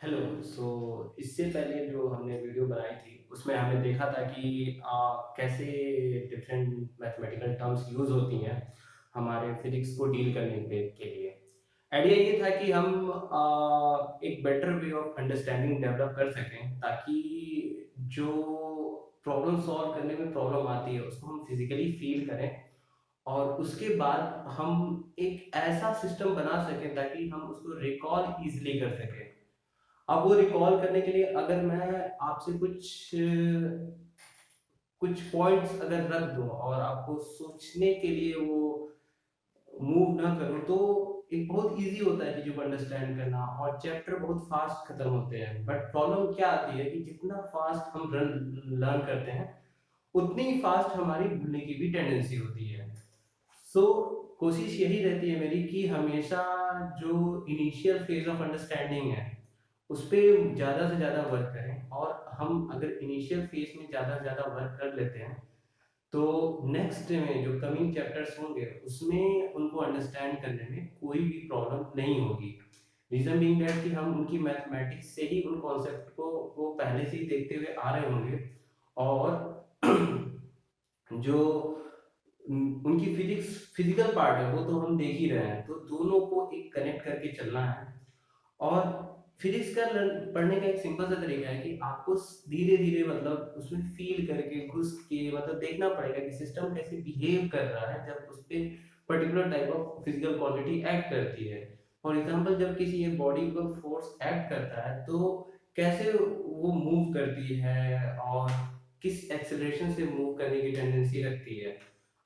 Hello. इससे पहले जो हमने वीडियो बनाई थी उसमें हमने देखा था कि कैसे डिफरेंट मैथमेटिकल टर्म्स यूज़ होती हैं हमारे फिजिक्स को डील करने के लिए। आइडिया ये था कि हम एक better way of understanding develop कर सकें ताकि जो प्रॉब्लम सॉल्व करने में प्रॉब्लम आती है उसको हम फिजिकली फील करें और उसके बाद हम एक ऐसा सिस्टम बना सकें ताकि हम उसको रिकॉल इजीली कर सकें। अब वो रिकॉल करने के लिए अगर मैं आपसे कुछ पॉइंट्स अगर रख दूं और आपको सोचने के लिए वो मूव ना करूं तो एक बहुत इजी होता है चीजों को अंडरस्टैंड करना और चैप्टर बहुत फास्ट खत्म होते हैं। बट प्रॉब्लम क्या आती है कि जितना फास्ट हम लर्न करते हैं उतनी ही फास्ट हमारी भूलने की भी टेंडेंसी होती है। सो कोशिश यही रहती है मेरी कि हमेशा जो इनिशियल फेज ऑफ अंडरस्टैंडिंग है उस पे ज़्यादा से ज़्यादा वर्क करें और हम अगर इनिशियल फेज में ज़्यादा से ज़्यादा वर्क कर लेते हैं तो नेक्स्ट में जो कमिंग चैप्टर्स होंगे उसमें उनको अंडरस्टैंड करने में कोई भी प्रॉब्लम नहीं होगी। रीजन बीइंग दैट कि हम उनकी मैथमेटिक्स से ही उन कॉन्सेप्ट को पहले से ही देखते हुए आ रहे होंगे और जो उनकी फिजिकल पार्ट है वो तो हम देख ही रहे हैं, तो दोनों को एक कनेक्ट करके चलना है। और फिजिक्स का पढ़ने का एक सिंपल सा तरीका है कि आपको धीरे धीरे मतलब उसमें फील करके घुस के मतलब देखना पड़ेगा कि सिस्टम कैसे बिहेव कर रहा है जब उस पर particular type of physical quantity act करती है। फॉर एग्जांपल जब किसी एक बॉडी पर फोर्स एक्ट करता है तो कैसे वो मूव करती है और किस एक्सेलरेशन से मूव करने की टेंडेंसी रखती है।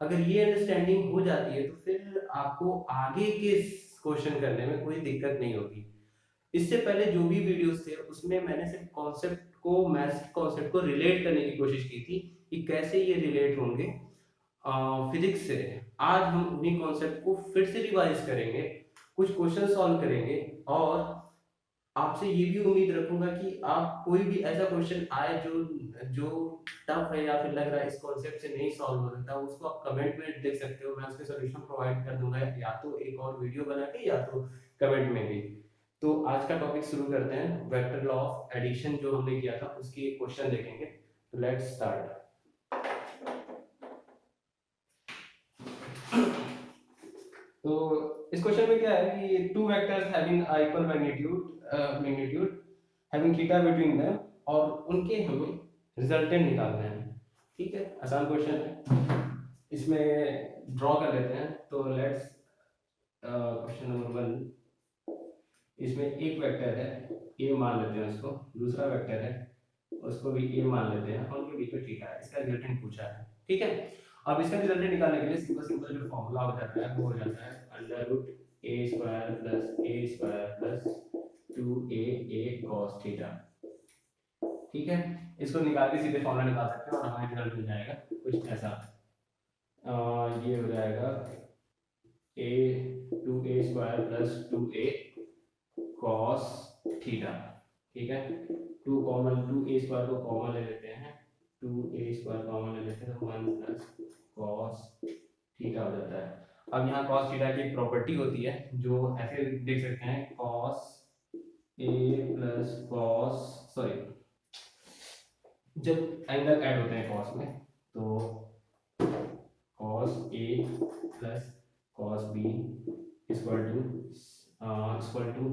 अगर ये अंडरस्टैंडिंग हो जाती है तो फिर आपको आगे के क्वेश्चन करने में कोई दिक्कत नहीं होगी। इससे पहले जो भी वीडियोस थे उसमें मैंने सिर्फ कॉन्सेप्ट को मैथ्स कॉन्सेप्ट को रिलेट करने की कोशिश की थी कि कैसे ये रिलेट होंगे फिजिक्स से। आज हम उन्हीं कॉन्सेप्ट को फिर से रिवाइज करेंगे, कुछ क्वेश्चन सॉल्व करेंगे और आपसे ये भी उम्मीद रखूंगा कि आप कोई भी ऐसा क्वेश्चन आए जो जो टफ है या फिर लग रहा है इस कॉन्सेप्ट से नहीं सॉल्व हो सकता, उसको आप कमेंट में देख सकते हो, मैं उसके सॉल्यूशन प्रोवाइड कर दूंगा या तो एक और वीडियो बना के या तो कमेंट में भी। तो आज का टॉपिक शुरू करते हैं। वेक्टर लॉ ऑफ एडिशन जो हमने किया था उसकी एक क्वेश्चन देखेंगे। तो लेट्स स्टार्ट। तो इस क्वेश्चन में क्या है कि two vectors having equal magnitude having theta between them और उनके हमें रिजल्टेंट निकालना है। ठीक है, आसान क्वेश्चन है। इसमें ड्रॉ कर लेते हैं। तो लेट्स क्वेश्चन नंबर 1। इसमें एक वेक्टर है ए मान लेते हैं उसको, दूसरा वेक्टर है उसको भी ए मान लेते हैं और उनके बीच में थीटा है। इसका रिजल्टेंट पूछा है। ठीक है, अब इसका रिजल्टेंट निकालने के लिए सिंपल सिंपल जो फॉर्मूला हो जाता है वो हो जाता है under root a square plus a square plus 2a cos theta. ठीक है, इसको निकाल के सीधे फॉर्मूला निकाल सकते हैं और हमें रिजल्ट मिल जाएगा कुछ ऐसा। ये हो जाएगा ए 2a square plus 2a cos theta. ठीक है, टू ए स्क्वायर को कॉमन ले लेते हैं, 2a स्क्वायर कॉमन ले लेते हैं तो 1 प्लस कॉस थीटा हो जाता है। अब यहाँ कॉस थीटा की एक प्रॉपर्टी होती है जो ऐसे देख सकते हैं, cos A plus cos sorry, जब एंगल ऐड होते हैं कॉस में तो cos A plus cos B equal to equal to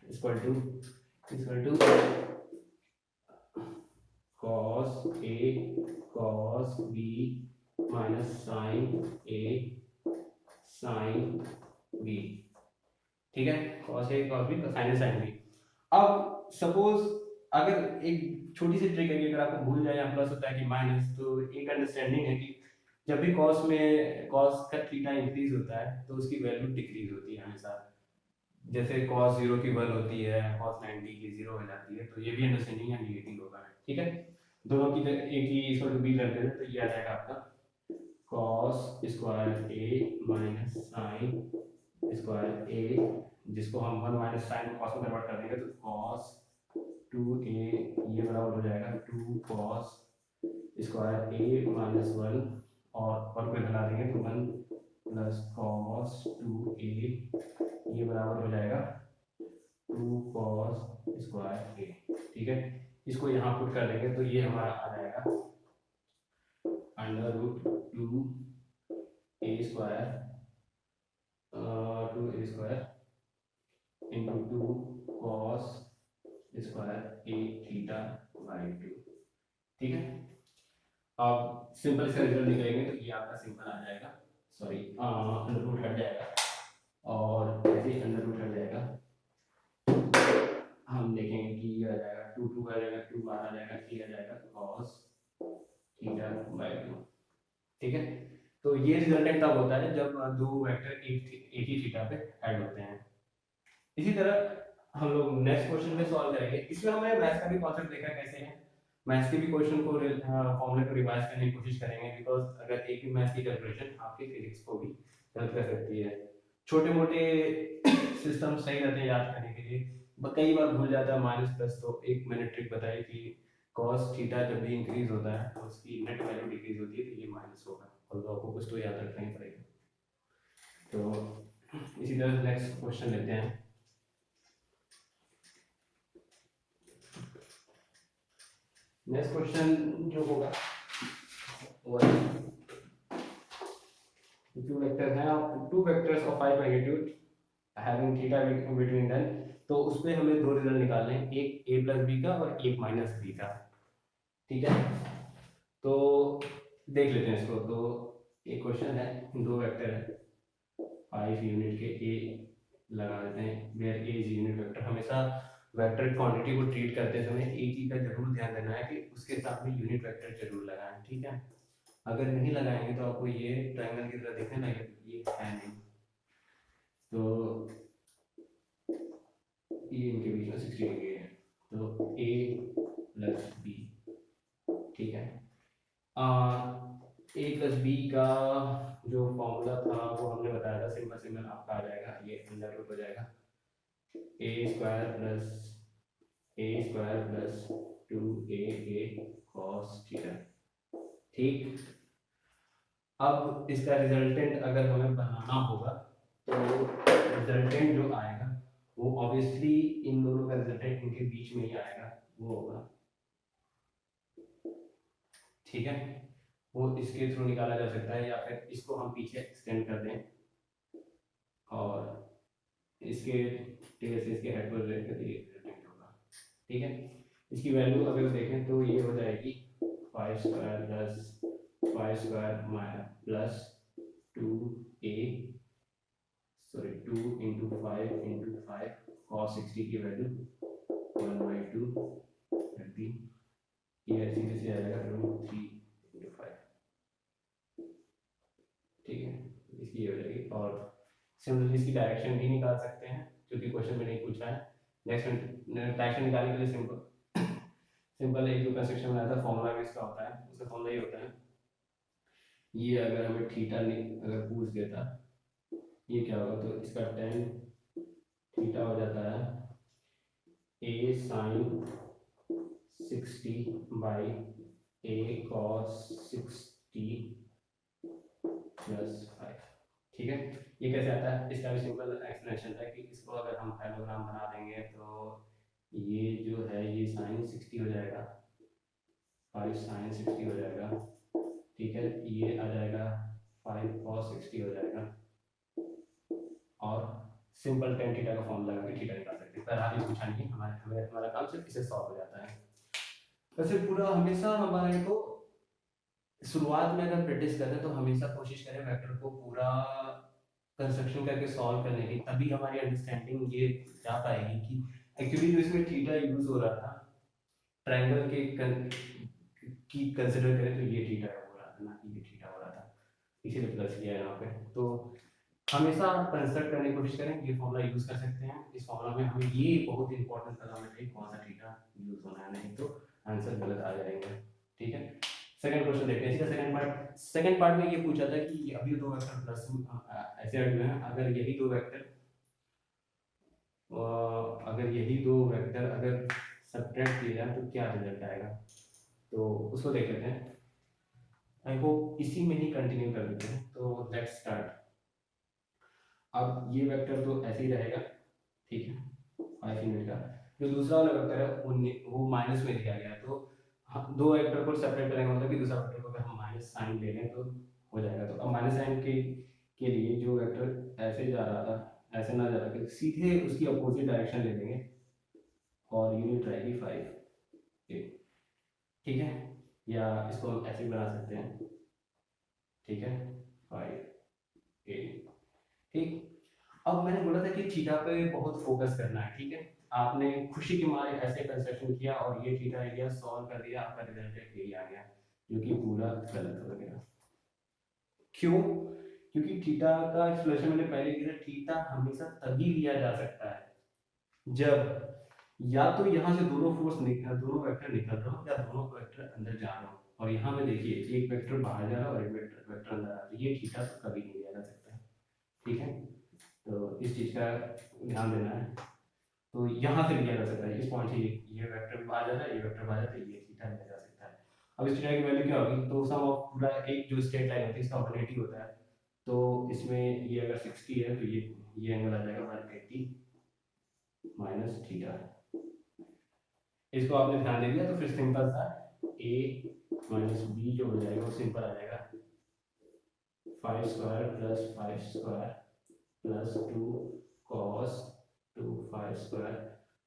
equal to equal to cos A cos B minus sin A sin B। ठीक है, cos A cos B sin A sin B। अब suppose अगर एक छोटी सी trick है कि अगर आपको भूल जाए या प्लस होता है कि माइनस, तो एक अंडरस्टैंडिंग है कि जब भी cos का थीटा इंक्रीज होता है तो उसकी वैल्यू डिक्रीज होती है हमेशा। जैसे cos 0 की 1 होती है, cos 90 की 0 हो जाती है, तो ये भी अंडरस्टैंडिंग या निगेटिव होगा। ठीक है, दोनों की एक ही इक्वल टू बी करते हैं तो ये आ जाएगा आपका cos स्क्वायर ए माइनस साइन स्क्वायर ए, जिसको हम 1 माइनस साइन cos में कन्वर्ट कर देंगे तो cos 2a ये बराबर हो जाएगा 2 cos स्क्वायर ए माइनस 1 और 1 को इधर ला देंगे तो 1 प्लस cos 2a ये बराबर हो जाएगा 2 cos स्क्वायर ए, ठीक है। इसको यहाँ पुट कर देंगे तो ये हमारा आ जाएगा under root 2 A square 2 a square into 2 cos square A theta by 2, ठीक है। अब सिंपल इसका रिजल्ट निकलेंगे तो ये आपका सिंपल आ जाएगा, सॉरी अंडर रूट हट जाएगा, और ऐसे ही अंडर रूट हट जाएगा, हम देखेंगे कि ये आ जाएगा 2 2 आ जाएगा, 2 बार आ जाएगा, 3 आ जाएगा cos थीटा बाई 2, ठीक है। तो ये रिजल्टेंट तब होता है जब दो वेक्टर एक ही थीटा पे ऐड होते हैं। इसी तरह हम लोग नेक्स्ट क्वेश्चन में सॉल्व करेंगे। इसमें हमने मैथ्स का भी कॉन्सेप्ट देखा कैसे है, मैथ्स के भी क्वेश्चन को फॉर्मूले को रिवाइज करने की कोशिश करेंगे, बिकॉज अगर एक ही मैथ्स की कैलकुलेशन आपके फिजिक्स को भी हेल्प कर सकती है। छोटे मोटे सिस्टम सही रहते हैं याद करने के लिए, कई बार भूल जाता है माइनस प्लस, तो एक मैंने ट्रिक बताई कि cos थीटा जब भी इंक्रीज होता है तो उसकी नेट वैल्यू डिक्रीज होती है, तो ये माइनस होगा, और तो आपको कुछ तो याद रखना ही पड़ेगा। तो इसी तरह नेक्स्ट क्वेश्चन लेते हैं। नेक्स्ट क्वेश्चन जो होगा वो टू वेक्टर्स हैं, two vectors of 5 magnitude having theta between them, तो उसमें हमें दो रिजल्ट निकालने हैं, एक a प्लस बी का और एक माइनस बी का, ठीक है। तो देख लेते हैं इसको। तो एक क्वेश्चन है, दो वेक्टर है 5 यूनिट के, a लगा देते हैं, where a is unit vector. हमेशा वेक्टर क्वांटिटी को ट्रीट करते समय एक चीज का जरूर ध्यान देना है कि उसके साथ में यूनिट वेक्टर जरूर लगाएं, ठीक है। अगर नहीं लगाएंगे तो आपको ये ट्रायंगल की तरह दिखने लगेगा, ये है नहीं, तो ये इनके बीच में 60 डिग्री है, तो a प्लस बी, ठीक है। a प्लस बी का जो फॉर्मूला था वो हमने बताया था, सिंपल सिंपल आपका आ जाएगा, ये अंडर रूट हो जाएगा a square plus 2a cos theta, ठीक। अब इसका रिजल्टेंट अगर हमें बनाना होगा तो रिजल्टेंट जो आएगा वो ऑब्वियसली इन दोनों का रिजल्टेंट इनके बीच में ही आएगा, वो होगा, ठीक है। वो इसके थ्रू निकाला जा सकता है, या फिर इसको हम पीछे एक्सटेंड कर दें और इसके टेल से इसके हेड पर लेकर ये रिजल्टेंट होगा, ठीक है। इसकी वैल्यू अगर देखें तो ये हो जाएगी 5 square plus 2a, sorry 2 into 5 cos 60 की वैल्यू 1/2 रख दी, ये सीधे से आ जाएगा रूट 3 इंटू 5, ठीक है। इसकी ये हो जाएगी, और सिमिलरली इसकी डायरेक्शन भी निकाल सकते हैं क्योंकि क्वेश्चन में नहीं पूछा है। नेक्स्ट डायरेक्शन निकालने के लिए सिंपल एक जो कंस्ट्रक्शन बनाया था फॉर्मूला भी इसका होता है, उसका फॉर्मूला ये होता है, ये अगर हमें थीटा अगर पूछ देता ये क्या होगा, तो इसका tan थीटा हो जाता है a sin 60 by a cos 60 plus 5, ठीक है। ये कैसे आता है, इसका भी सिंपल एक्सप्लेनेशन है कि इसको अगर हम पैरेललोग्राम बना देंगे तो ये जो है ये sin 60 हो जाएगा, 5 sin 60 हो जाएगा, ठीक है। ये आ जाएगा 5 cos 60 हो जाएगा, और सिंपल tan थीटा का फॉर्मूला लगा के थीटा निकाल सकते हैं। पर आगे पूछा नहीं, हमारा काम सिर्फ इसे सॉल्व हो जाता है। वैसे पूरा हमेशा हमारे को शुरुआत में अगर प्रैक्टिस करते हैं तो हमेशा कोशिश करें वेक्टर को पूरा कंस्ट्रक्शन करके सॉल्व करने की, तभी हमारी अंडरस्टैंडिंग ये जा पाएगी कि एक्चुअली जो इसमें थीटा यूज हो रहा था ट्रायंगल की कंसीडर करें तो ये थीटा हो रहा था, ना कि ये थीटा हो रहा था, इसीलिए प्लस किया है यहाँ पे। तो हमेशा कंस्ट्रक्ट करने की कोशिश करें, ये फॉर्मूला यूज कर सकते हैं। इस फॉर्मूला में हमें ये बहुत इंपॉर्टेंट पता होना चाहिए कौन सा थीटा यूज होना है, नहीं तो आंसर गलत आ जाएंगे, ठीक है। सेकंड क्वेश्चन देखते हैं। इसका सेकंड पार्ट में ये पूछा था कि अभी दो वेक्टर प्लस ऐसे ऐड में है, अगर यही दो वेक्टर अगर सब्ट्रैक्ट किए जाए तो क्या रिजल्ट आएगा, तो उसको देख लेते हैं। आई होप इसी में ही कंटिन्यू कर देते हैं, तो लेट्स स्टार्ट। अब ये वेक्टर तो ऐसे ही रहेगा, ठीक है, 5 यूनिट का। जो दूसरा वाला वेक्टर है वो माइनस में दिया गया है, तो दो वेक्टर को सेपरेट करेंगे मतलब कि दूसरा वेक्टर को अगर हम माइनस साइन ले लें तो हो जाएगा। तो अब माइनस साइन के लिए जो वेक्टर ऐसे जा रहा था ऐसे ना जा रहा था, सीधे उसकी अपोजिट डायरेक्शन ले लेंगे और यूनिट रहेगी 5 ठीक है, या इसको हम ऐसे बना सकते हैं, ठीक है 5 ठीक। अब मैंने बोला था कि थीटा पे बहुत फोकस करना है, ठीक है। आपने खुशी के मारे ऐसे कंस्ट्रक्शन किया और ये थीटा एरिया सॉल्व कर दिया, आपका रिजल्ट यही आ गया, जो कि पूरा गलत हो गया। क्यों? क्योंकि थीटा का एक्सप्रेशन मैंने पहले किया था, थीटा हमेशा तभी लिया जा सकता है जब या तो यहाँ से दोनों दोनों वेक्टर निकल रहा हो या दोनों वेक्टर अंदर जा रहा हो। और यहाँ में देखिए एक वेक्टर बाहर जा रहा है और एक वेक्टर अंदर आ रहा है, ये थीटा तो कभी नहीं लिया जा सकता, ठीक है। तो इस चीज का ध्यान देना है। तो यहाँ से लिया जा सकता है, इस पॉइंट से ये वेक्टर बाहर जा रहा है, ये वेक्टर बाहर जा रहा है, ये थीटा लिया जा सकता है। अब इस थीटा की वैल्यू क्या होगी? तो सम ऑफ पूरा एक जो स्ट्रेट लाइन होती है इसका 180 होता है, तो इसमें ये अगर 60 है तो ये एंगल आ जाएगा 180 माइनस थीटा। इसको आपने ध्यान दे दिया तो फिर सिंपल सा a माइनस बी जो हो जाएगा वो सिंपल आ जाएगा 5 square plus 5 square plus 2 cos 2 5 square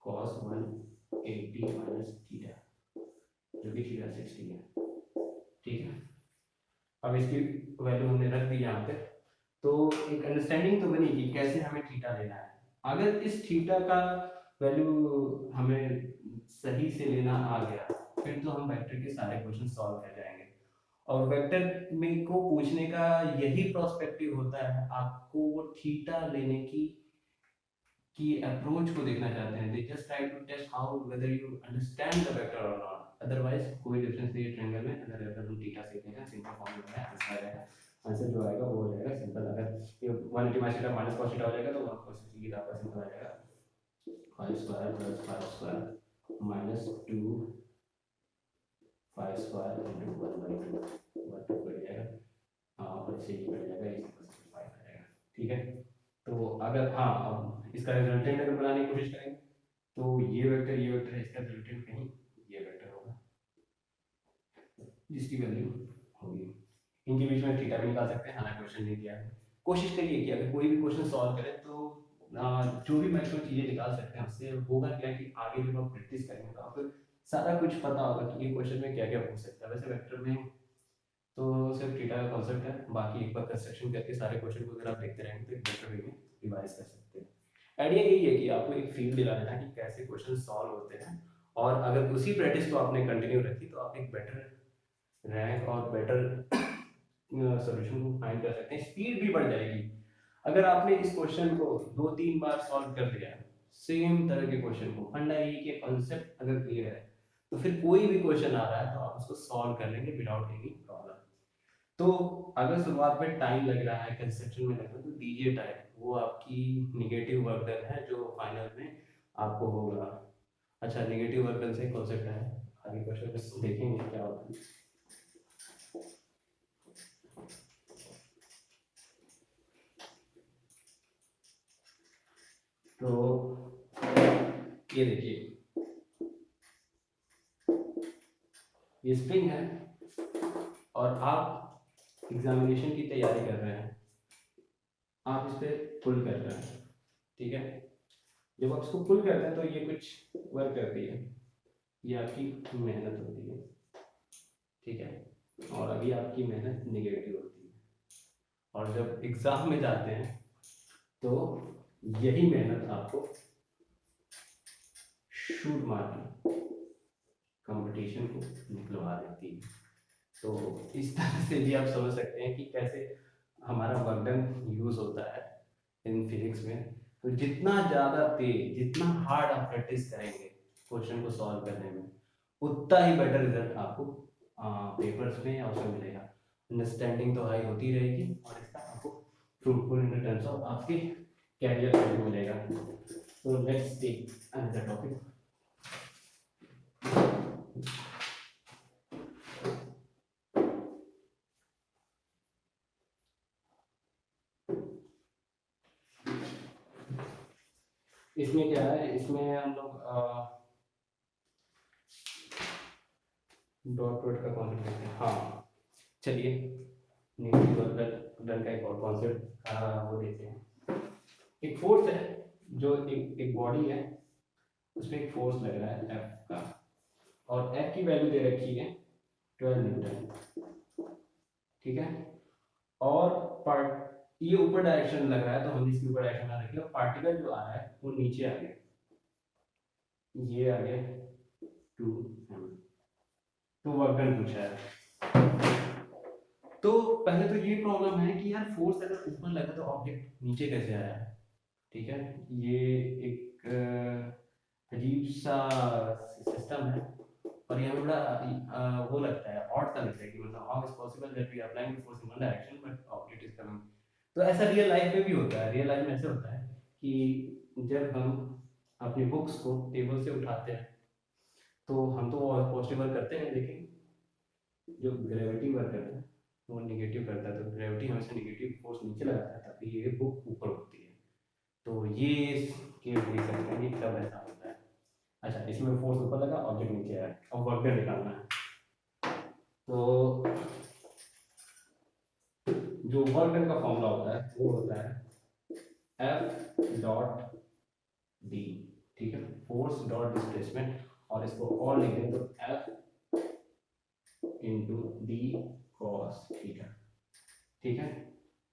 cos 180 minus theta, जो कि थीटा 60 है, ठीक है। अब इसकी वैल्यू हमने रख दी यहाँ पे, तो एक अंडरस्टैंडिंग तो बनी कि कैसे हमें थीटा लेना है। अगर इस थीटा का वैल्यू हमें सही से लेना आ गया फिर तो हम वेक्टर के सारे क्वेश्चन सॉल्व कर जाएंगे। और वेक्टर में को पूछने का यही प्रोस्पेक्टिव होता है, आपको वो थीटा लेने की अप्रोच को देखना चाहते हैं। They just try to test how whether you understand the vector और नॉट। अदरवाइज कोई डिफरेंस नहीं है ट्रायंगल में। अगर हम थीटा सीखते हैं सिंपल फॉर्मूला है, आंसर आ जाएगा। आंसर जो आएगा वो हो जाएगा सिंपल। अगर ये 180 minus theta minus cos theta हो जाएगा तो 1 cos थीटा आपका सिंपल आ जाएगा 5 square plus 5 square minus 2 5 square into 1/2 बढ़ जाएगा। हाँ और इसे ये बढ़ जाएगा, इस 5 आ जाएगा, ठीक है। तो अगर हाँ अब इसका रिजल्टेंट अगर बनाने की कोशिश करेंगे तो ये वेक्टर है, इसका रिजल्टेंट कहीं ये वेक्टर होगा जिसकी वैल्यू होगी। इनके बीच में थीटा भी निकाल सकते हैं, हालांकि क्वेश्चन नहीं दिया है। कोशिश करिए कि अगर कोई भी क्वेश्चन सॉल्व करें तो जो भी मैक्सिमम चीजें निकाल सकते हैं उससे होगा क्या कि आगे जब आप प्रैक्टिस करेंगे तो आपको सारा कुछ पता होगा कि ये क्वेश्चन में क्या क्या पूछ सकता है। वैसे वेक्टर में तो सिर्फ थीटा का कॉन्सेप्ट है, बाकी एक बार कंस्ट्रक्शन करके सारे क्वेश्चन को अगर आप देखते रहेंगे तो एक बेटर वे में रिवाइज कर सकते हैं। आइडिया यही है कि आपको एक फील दिला देना कि कैसे क्वेश्चन सॉल्व होते हैं, और अगर उसी प्रैक्टिस को आपने कंटिन्यू रखी तो आप एक बेटर रैंक और बेटर सॉल्यूशन को फाइंड कर सकते हैं। स्पीड भी बढ़ जाएगी अगर आपने इस क्वेश्चन को 2-3 बार सॉल्व कर दिया, सेम तरह के क्वेश्चन को, फंडा यही के कॉन्सेप्ट अगर क्लियर है तो फिर कोई भी क्वेश्चन आ रहा है तो आप उसको सॉल्व कर लेंगे विदाउट एनी प्रॉब्लम। तो अगर शुरुआत में टाइम लग रहा है, कंसेप्शन में लग रहा है, तो दीजिए टाइम, वो आपकी निगेटिव वर्क डन है जो फाइनल में आपको होगा। अच्छा निगेटिव वर्क डन से कॉन्सेप्ट है, आगे क्वेश्चन देखेंगे क्या होता है। तो ये देखिए ये स्प्रिंग है और आप एग्जामिनेशन की तैयारी कर रहे हैं, आप इस पर पुल कर रहे हैं, ठीक है। जब आप इसको पुल करते हैं तो ये कुछ वर्क करती है, ये आपकी मेहनत होती है, ठीक है। और अभी आपकी मेहनत निगेटिव होती है, और जब एग्जाम में जाते हैं तो यही मेहनत आपको शूट मारना कंपटीशन को निकलवा देती है। तो इस तरह से भी आप समझ सकते हैं कि कैसे हमारा वर्कडन यूज होता है इन फिजिक्स में। तो जितना ज़्यादा तेज, जितना हार्ड आप प्रैक्टिस करेंगे क्वेश्चन को सॉल्व करने में, उतना ही बेटर रिजल्ट आपको पेपर्स में या उसमें मिलेगा। अंडरस्टैंडिंग तो हाई होती रहेगी और इसका आपको फ्रूटफुल इन टर्म्स ऑफ आपके कैरियर में मिलेगा। तो लेट्स टेक अनदर टॉपिक। इसमें क्या है, इसमें हम लोग डॉट प्रोडक्ट का कॉन्सेप्ट लेते हैं। हाँ चलिए, नेगेटिव डन का एक और कॉन्सेप्ट वो देते हैं। एक फोर्स है, जो एक बॉडी है, उसमें एक फोर्स लग रहा है एफ का, और एफ की वैल्यू दे रखी है 12 न्यूटन, ठीक है। और पार्ट ये ऊपर डायरेक्शन लग रहा है, तो हमने इसकी ऊपर डायरेक्शन बना रखी है, और पार्टिकल जो आ रहा है वो नीचे आ गया, ये आ गया 2m। तो वर्क डन पूछा है। तो पहले तो ये प्रॉब्लम है कि यार फोर्स अगर ऊपर लगा तो ऑब्जेक्ट नीचे कैसे आया है, ठीक है। ये एक अजीब सा सिस्टम है, और ये हमें बड़ा वो लगता है, ऑड सा लगता है कि मतलब how is possible that we are applying force in one direction but object is coming. तो ऐसा रियल लाइफ में भी होता है। रियल लाइफ में ऐसे होता है कि जब हम अपनी बुक्स को टेबल से उठाते हैं तो हम तो पॉजिटिव वर्क करते हैं, लेकिन जो ग्रेविटी वर्क करता है वो निगेटिव करता है। तो ग्रेविटी हमेशा निगेटिव फोर्स नीचे लगाता है, तभी ये बुक ऊपर उठती है। तो ये केस देख सकते हैं कि कब ऐसा होता है। अच्छा, इसमें फोर्स ऊपर लगा, ऑब्जेक्ट नीचे आया, अब वर्क डन निकालना है। तो जो वर्क डन का फॉर्मूला होता है वो होता है F डॉट डी, ठीक है, फोर्स डॉट डिस्प्लेसमेंट, और इसको और लिख दें तो F into D cos theta, ठीक है।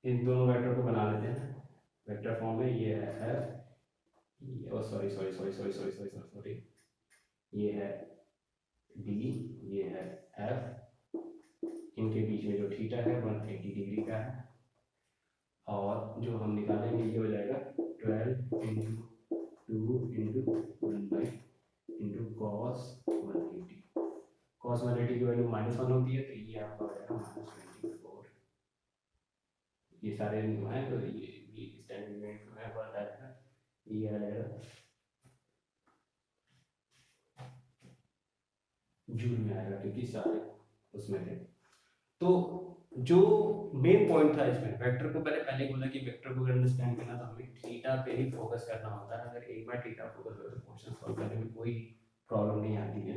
इन दोनों वेक्टर को बना लेते हैं वेक्टर फॉर्म में। ये है F, sorry sorry sorry sorry sorry sorry sorry, ये है डी, ये है F, इनके बीच में जो थीटा है 180 डिग्री का है, और जो हम निकालेंगे ये हो जाएगा 12 इंटू 2 इंटू 1/, कॉस 180। कॉस 180 की वैल्यू -1 होती है, तो ये आपका हो जाएगा -24। ये सारे है तो ये स्टैंडर्ड यूनिट में आता है, ये आ जाएगा जूल में आएगा, क्योंकि सारे उसमें थे। तो जो मेन पॉइंट था इसमें, वेक्टर को पहले बोला कि वेक्टर को अंडरस्टैंड करना तो हमें थीटा पे ही फोकस करना होता है। अगर एक बार थीटा फोकस हो तो क्वेश्चन सॉल्व करने में कोई प्रॉब्लम नहीं आती है।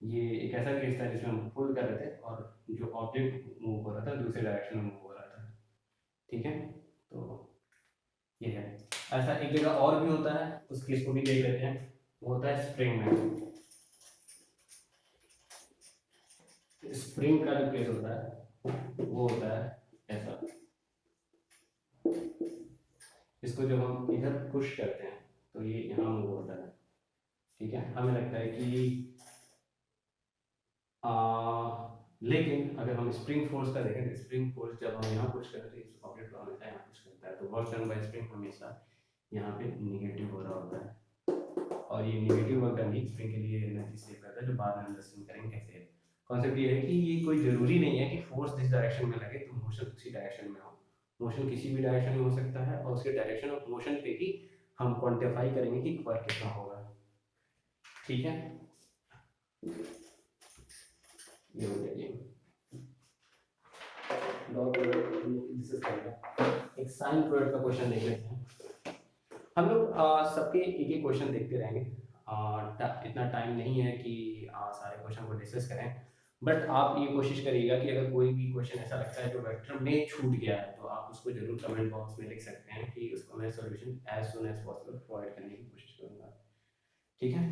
ये एक ऐसा केस था जिसमें हम पुल कर रहे थे और जो ऑब्जेक्ट मूव हो रहा था दूसरे डायरेक्शन में मूव हो रहा था, ठीक है। तो ये है। ऐसा एक जगह और भी होता है, उस केस को भी देख लेते हैं। वो होता है स्प्रिंग में। स्प्रिंग का जो केस होता है वो होता है ऐसा, इसको जब हम इधर पुश करते हैं तो ये यहाँ मूव होता है, ठीक है। हमें लगता है कि लेकिन अगर हम स्प्रिंग फोर्स का देखें तो स्प्रिंग फोर्स जब हम यहाँ पुश करते हैं तो ऑब्जेक्ट को हमेशा यहाँ पुश करता है, तो वर्क डन बाय स्प्रिंग हमेशा यहाँ पे निगेटिव हो रहा होता है। और ये निगेटिव वर्क डन स्प्रिंग के लिए एनर्जी सेव करता है, जो बाद में अंडरस्टैंड करेंगे कैसे। कॉन्सेप्ट ये है कि ये कोई जरूरी नहीं है कि फोर्स जिस डायरेक्शन में लगे तो मोशन उसी डायरेक्शन में हो। मोशन किसी भी डायरेक्शन में हो सकता है, और उसके डायरेक्शन ऑफ मोशन पे ही हम क्वांटिफाई करेंगे कि वर्क कितना होगा, ठीक है। ये हो गया, ये डॉट प्रोडक्ट डिस्कस करेंगे। एक साइन प्रोडक्ट का क्वेश्चन देख लेते हैं हम लोग। सबके एक एक क्वेश्चन देखते रहेंगे। इतना टाइम नहीं है कि सारे क्वेश्चन को डिस्कस करें, बट आप ये कोशिश करिएगा कि अगर कोई भी क्वेश्चन ऐसा लगता है जो वेक्टर में छूट गया है तो आप उसको जरूर कमेंट बॉक्स में लिख सकते हैं कि उसको मैं solution as soon as possible provide करने की कोशिश करूंगा, ठीक है।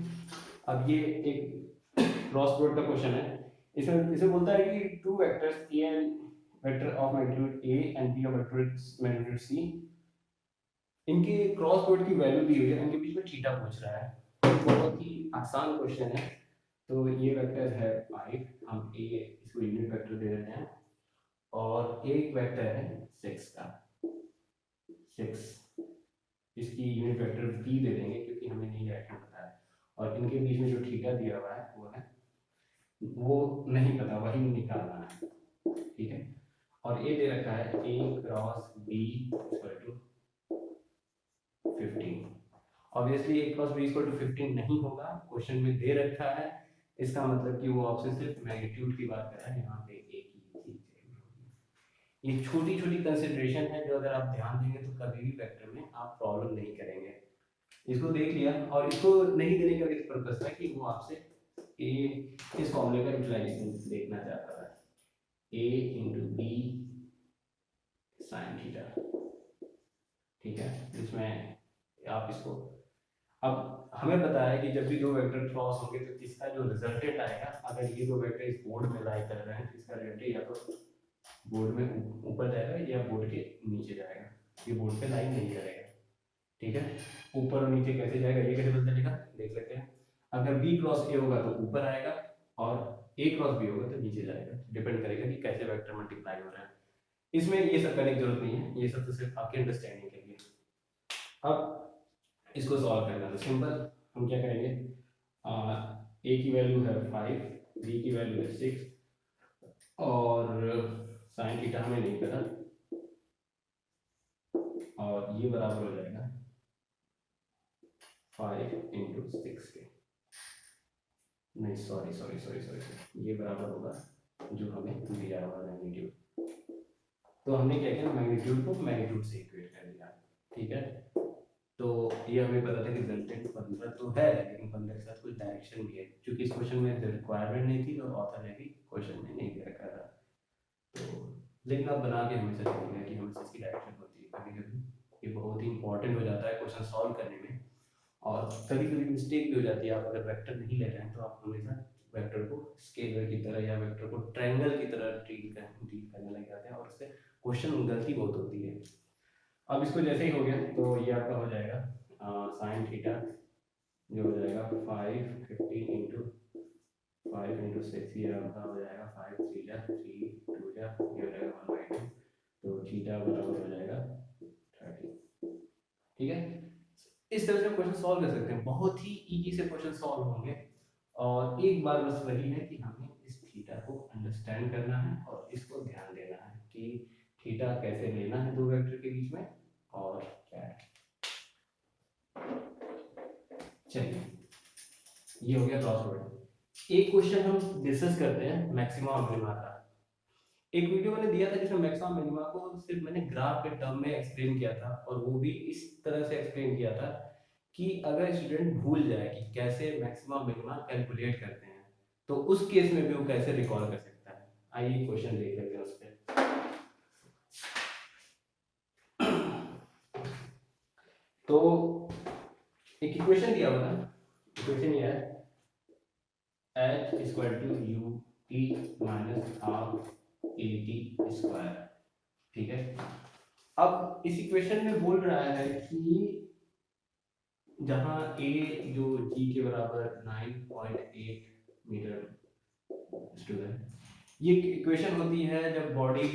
अब ये एक क्रॉस प्रोडक्ट का क्वेश्चन है। इसमें इसे बोलता है कि two vectors A and vector of magnitude A and B of vector magnitude C, इनके क्रॉस प्रोडक्ट की वैल्यू दी हुई है, इनके बीच में थीटा पूछ रहा है। बहुत ही आसान क्वेश्चन है। तो ये वेक्टर है 5, हम ए इसको यूनिट वेक्टर दे देते हैं, और एक वेक्टर है 6 का 6, इसकी यूनिट वेक्टर बी दे देंगे क्योंकि हमें नहीं डायरेक्शन पता है। और इनके बीच में जो थीटा दिया हुआ है वो नहीं पता, वही निकालना है, ठीक है। और ये दे रखा है a cross b equal to 15। Obviously a cross b equal to 15 नहीं होगा, क्वेश्चन में दे रखा है, इसका मतलब कि वो आपसे सिर्फ मैग्नीट्यूड की बात कर रहा है, यहाँ पे a की जरूर होगी। ये छोटी छोटी कंसिडरेशन है जो अगर आप ध्यान देंगे तो कभी भी वेक्टर में आप प्रॉब्लम नहीं करेंगे। इसको देख लिया, और इसको नहीं देने का इस पर्पस है कि वो आपसे ए इस फॉर्मूले का यूटिलाइजेशन देखना चाहता है, ए इंटू बी साइन थीटा, ठीक है। जिसमें आप इसको, अब हमें पता है कि जब भी दो वेक्टर क्रॉस होंगे तो इसका जो रिजल्टेंट आएगा, अगर ये दो वेक्टर इस बोर्ड में लाई कर रहे हैं तो इसका रिजल्टेंट या तो बोर्ड में ऊपर जाएगा या बोर्ड के नीचे जाएगा, ये बोर्ड पे लाइन नहीं करेगा, ठीक है। ऊपर और नीचे कैसे जाएगा, ये कैसे पता चलेगा, देख लेते हैं। अगर बी क्रॉस ए होगा तो ऊपर आएगा, और ए क्रॉस बी होगा तो नीचे जाएगा, डिपेंड करेगा कि कैसे वेक्टर मल्टीप्लाई हो रहा है। इसमें ये सब करने की जरूरत नहीं है, ये सब तो सिर्फ आपके अंडरस्टैंडिंग के लिए। अब इसको सॉल्व करना तो सिंपल, हम क्या करेंगे, ए की वैल्यू है 5, बी की वैल्यू है 6, और साइन थीटा हमें नहीं पता, और ये बराबर हो जाएगा 5 इंटू 6 के, नहीं सॉरी सॉरी सॉरी सॉरी, ये बराबर होगा जो हमें दिया हुआ मैग्नीट्यूड। तो हमने क्या किया, मैग्नीट्यूड को मैग्नीट्यूड से इक्वेट कर दिया, ठीक है। तो ये हमें पता था कि रिजल्टेंट 15 तो है, लेकिन 15 के साथ कुछ डायरेक्शन भी है, क्योंकि इस क्वेश्चन में रिक्वायरमेंट नहीं थी और ऑथर ने भी क्वेश्चन में नहीं दे रखा था। तो लेकिन आप बना के हमेशा चलेंगे कि हमेशा इसकी डायरेक्शन होती है, कभी कभी ये बहुत ही इंपॉर्टेंट हो जाता है क्वेश्चन सॉल्व करने में, और कभी कभी मिस्टेक भी हो जाती है। आप अगर वेक्टर नहीं ले रहे हैं तो आप हमेशा वेक्टर को स्केलर की तरह या वेक्टर को ट्रायंगल की तरह डील करने लग जाते हैं, और उससे क्वेश्चन गलती बहुत होती है। अब इसको जैसे ही हो गया तो ये आपका हो जाएगा साइन थीटा, जो हो जाएगा 550 इंटू 5 इंटू 6, ये आपका हो जाएगा 5 3 जा 3 2 जा, ये हो जाएगा 1/2, तो थीटा बराबर हो जाएगा 30, ठीक है। इस तरह से क्वेश्चन सॉल्व कर सकते हैं, बहुत ही इजी से क्वेश्चन सॉल्व होंगे। और एक बार बस वही है कि हमें इस थीटा को अंडरस्टैंड करना है और इसको ध्यान देना है कि थीटा कैसे लेना है दो वेक्टर के बीच में, और क्या है। चलिए, ये हो गया क्रॉसवर्ड। एक क्वेश्चन हम डिस्कस करते हैं मैक्सिमा और मिनिमा का। एक वीडियो मैंने दिया था जिसमें मैक्सिमा मिनिमा को सिर्फ मैंने ग्राफ के टर्म में एक्सप्लेन किया था, और वो भी इस तरह से एक्सप्लेन किया था कि अगर स्टूडेंट भूल जाए कि कैसे मैक्सिमा मिनिमा कैलकुलेट करते हैं तो उस केस में भी वो कैसे रिकॉल कर सकता है। आइए क्वेश्चन देख लेते हैं उस पर। तो एक इक्वेशन दिया हुआ है, इक्वेशन ये है h equal to U T minus half A T square, ठीक है। अब इस इक्वेशन में बोल रहा है कि जहां a जो g के बराबर 9.8 मीटर, स्टूडेंट, ये इक्वेशन होती है जब बॉडी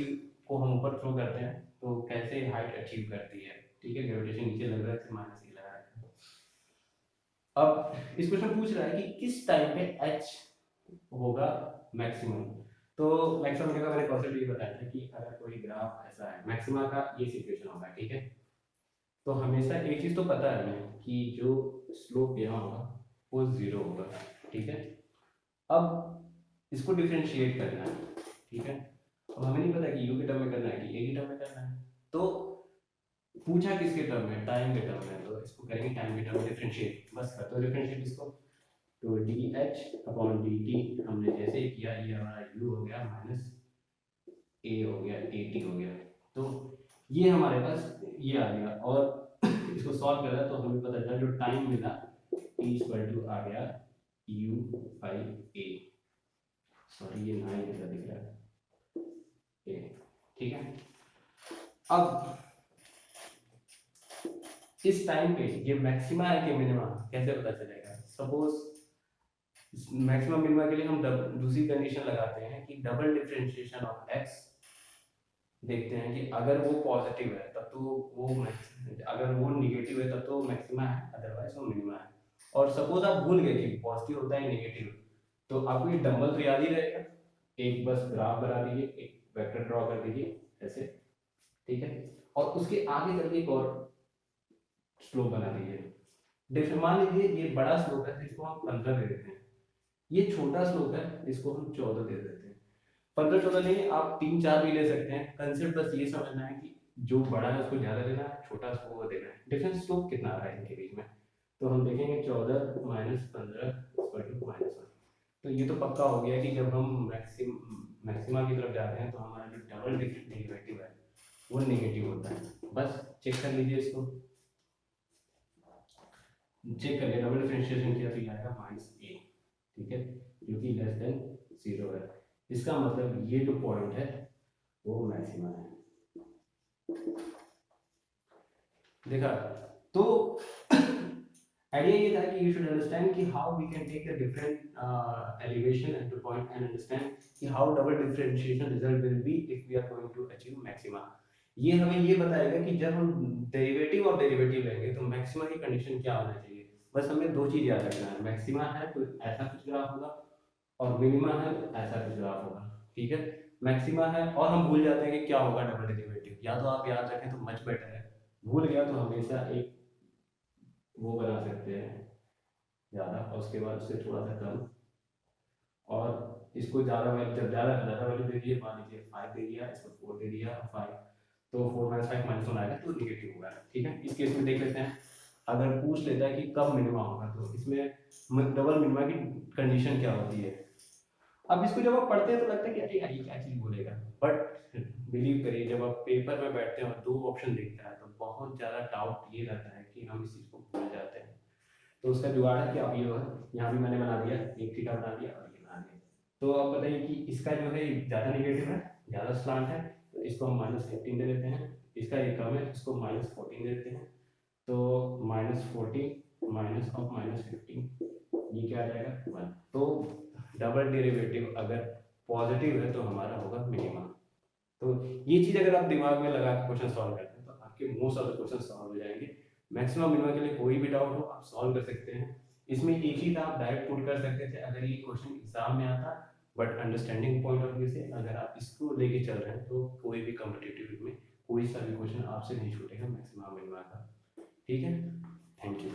को हम ऊपर थ्रो करते हैं तो कैसे हाइट अचीव करती है, ठीक है। ग्रेविटेशन नीचे लग रहा है, माइनस ही लगा है। अब इस क्वेश्चन पूछ रहा है कि किस टाइम पे h होगा मैक्सिमम। तो मैक्सिमम का मैंने कॉन्सेप्ट ये बताया था कि अगर कोई ग्राफ ऐसा है, मैक्सिमा का ये सिचुएशन होगा, ठीक है। तो हमेशा एक चीज तो पता है हमें कि जो स्लोप यहाँ होगा वो 0 होगा, ठीक है। अब इसको डिफरेंशिएट करना है, ठीक है। अब हमें नहीं पता कि u के टर्म में करना है कि a के टर्म में करना है, तो पूछा किसके टर्म में, टाइम के टर्म में, तो इसको करेंगे टाइम के टर्म में डिफरेंशिएट, बस कर दो डिफरेंशिएट इसको। तो D H upon D T हमने जैसे ही किया, ये हमारा u हो गया माइनस ए हो गया ए टी हो गया, तो ये हमारे पास ये आ गया। और इसको सॉल्व करा तो हमें पता चला जो टाइम मिला t इक्वल टू आ गया u बाई a, सॉरी ये 9 जैसा दिख रहा है a, ठीक है। अब इस टाइम पे ये मैक्सिमा है कि मिनिमा कैसे पता चलेगा। सपोज मैक्सिमम मिनिमा के लिए हम दूसरी कंडीशन लगाते हैं कि डबल डिफरेंशिएशन ऑफ x, देखते हैं कि अगर वो पॉजिटिव है तब तो वो अगर वो निगेटिव है तब तो मैक्सिमा है, अदरवाइज वो मिनिमा है। और सपोज आप भूल गए कि पॉजिटिव होता है नेगेटिव, तो आपको ये डबल तो याद ही रहेगा, एक बस ग्राफ बना दीजिए, एक वेक्टर ड्रॉ कर दीजिए ऐसे, ठीक है। और उसके आगे करके एक और स्लोप बना दीजिए। मान लीजिए ये बड़ा स्लोप है इसको हम 15 दे देते हैं, ये छोटा स्लोप है इसको हम 14 दे देते हैं। 15-14 नहीं, आप 3-4 भी ले सकते हैं। कंसेप्ट बस ये समझना है कि जो बड़ा है उसको ज्यादा देना है, छोटा उसको वो देना है। डिफरेंस स्लोप कितना आ रहा है इनके बीच में, तो हम देखेंगे 14 माइनस 15 इक्वल टू -1। तो ये तो पक्का हो गया कि जब हम मैक्सिमा की तरफ जाते हैं तो हमारा जो डबल डेरिवेटिव है वो नेगेटिव होता है। बस चेक कर लीजिए इसको, चेक कर लिया, डबल डिफरेंशिएशन किया तो ये आएगा -a, ठीक है, जो कि लेस देन 0 है। इसका मतलब ये जो पॉइंट है वो मैक्सिमा है। देखा, तो आइडिया ये था कि यू शुड अंडरस्टैंड कि how we can take the different elevation and to point and understand कि how double differentiation result will be if we are going to achieve maxima. ये हमें ये बताएगा कि जब हम डेरिवेटिव और डेरिवेटिव लेंगे तो मैक्सिमा की कंडीशन क्या होना चाहिए। बस हमें दो चीज याद रखना है, मैक्सिमा है तो ऐसा कुछ ग्राफ होगा और मिनिमा है तो ऐसा कुछ ग्राफ होगा, ठीक है। मैक्सिमा है और हम भूल जाते हैं कि क्या होगा डबल डेरिवेटिव, या तो आप याद रखें तो मच बेटर है, भूल गया तो हमेशा एक वो बना सकते हैं ज़्यादा और उसके बाद उससे थोड़ा सा कम, और इसको ज़्यादा वैल्यू, जब ज़्यादा ज़्यादा वैल्यू दे दिए, मान लीजिए 5 दे दिया, इसको 4 दे दिया 5, तो 4 माइनस 5 -1 आएगा तो निगेटिव होगा, ठीक है। इस केस में देख लेते हैं, अगर पूछ लेता है कि कब मिनिमा होगा तो इसमें डबल मिनिमा की कंडीशन क्या होती है। अब इसको जब आप पढ़ते हैं तो लगता है कि अरे यार ये क्या चीज़ बोलेगा, बट बिलीव करिए जब आप पेपर में बैठते हैं और दो ऑप्शन दिखता है तो बहुत ज़्यादा डाउट ये रहता है कि हम इस चीज़ को भूल जाते हैं। तो उसका जुगाड़ है कि आप ये यहाँ भी मैंने बना दिया, एक थीटा बना दिया और ये बना दिया। तो आप बताइए कि इसका जो है ज़्यादा नेगेटिव है, ज़्यादा स्लांट है, तो इसको हम -15 दे देते हैं। इसका ये कम है, इसको -14 दे देते हैं। तो -14 माइनस ऑफ -15 ये क्या आ जाएगा 1। तो डबल डेरिवेटिव अगर पॉजिटिव है तो हमारा होगा मिनिमा। तो ये चीज़ अगर आप दिमाग में लगा के क्वेश्चन सॉल्व करते हैं तो आपके most of the question solve हो जाएंगे। मैक्सिमम मिनिमा के लिए कोई भी डाउट हो आप सॉल्व कर सकते हैं। इसमें एक ही था, आप डायरेक्ट पुट कर सकते थे अगर ये क्वेश्चन एग्जाम में आता, but understanding point of view से अगर आप इसको लेके चल रहे हैं तो कोई भी कॉम्पिटिटिव में कोई सा भी क्वेश्चन आपसे नहीं छूटेगा मैक्सिमम मिनिमा का, ठीक है। Thank you.